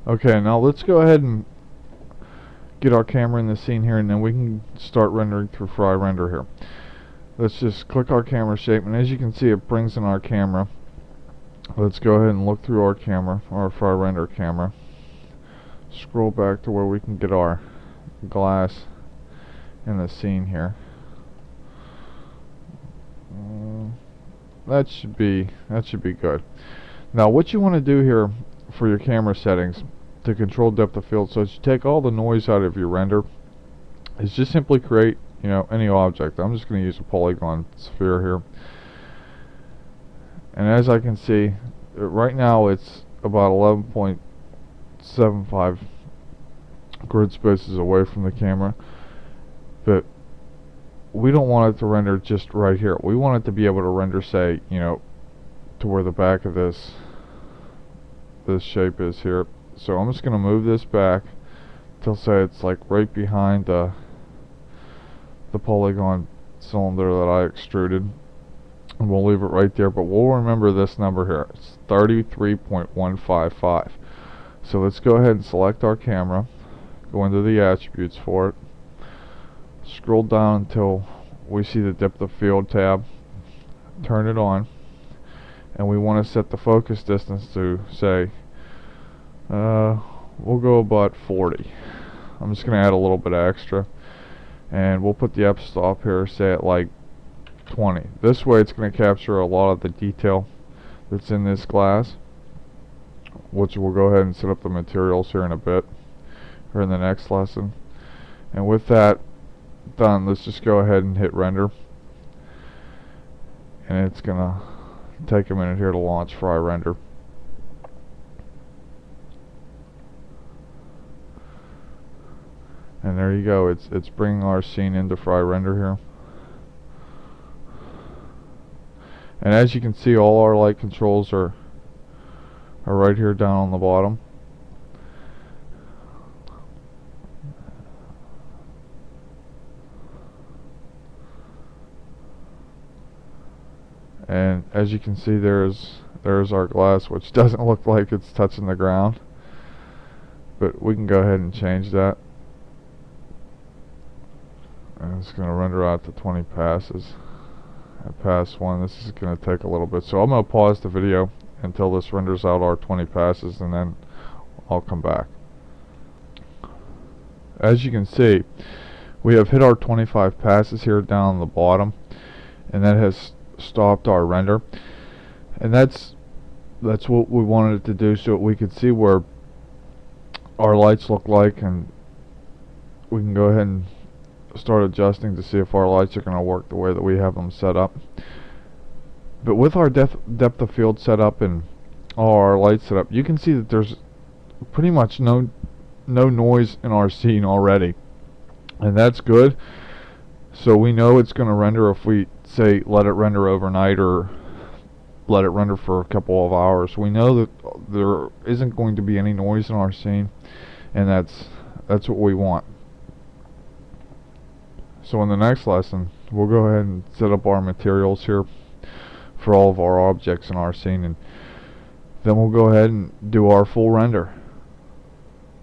Okay, now let's go ahead and get our camera in the scene here, and then we can start rendering through Fry Render here. Let's just click our camera shape, and as you can see, it brings in our camera. Let's go ahead and look through our camera, our Fry Render camera. Scroll back to where we can get our glass in the scene here. That should be good. Now what you want to do here for your camera settings to control depth of field, so as you take all the noise out of your render, is just simply create, any object. I'm just going to use a polygon sphere here, and as I can see right now it's about 11.75 grid spaces away from the camera, but we don't want it to render just right here. We want it to be able to render, say, to where the back of this shape is here. So I'm just going to move this back till, say, it's like right behind the polygon cylinder that I extruded, and we'll leave it right there, but we'll remember this number here. It's 33.155. So let's go ahead and select our camera, go into the attributes for it, scroll down until we see the depth of field tab, turn it on, and we want to set the focus distance to, say, we'll go about 40. I'm just going to add a little bit extra, and we'll put the f-stop here, say at like 20. This way it's going to capture a lot of the detail that's in this glass, which we'll go ahead and set up the materials here in a bit, or in the next lesson. And with that done, let's just go ahead and hit render, and it's gonna take a minute here to launch Fry Render. And there you go, it's bringing our scene into Fry Render here. And as you can see, all our light controls are right here down on the bottom. And as you can see, there's our glass, which doesn't look like it's touching the ground, but we can go ahead and change that. And it's going to render out to 20 passes. At pass 1, this is going to take a little bit, so I'm going to pause the video until this renders out our 20 passes, and then I'll come back. As you can see, we have hit our 25 passes here down on the bottom, and that has stopped our render. And that's what we wanted it to do, so we could see where our lights look like, and we can go ahead and start adjusting to see if our lights are going to work the way that we have them set up. But with our depth of field set up and all our lights set up, you can see that there's pretty much no noise in our scene already, and that's good. So we know it's going to render if we, say, let it render overnight or let it render for a couple of hours. We know that there isn't going to be any noise in our scene, and that's what we want. So in the next lesson, we'll go ahead and set up our materials here for all of our objects in our scene, and then we'll go ahead and do our full render.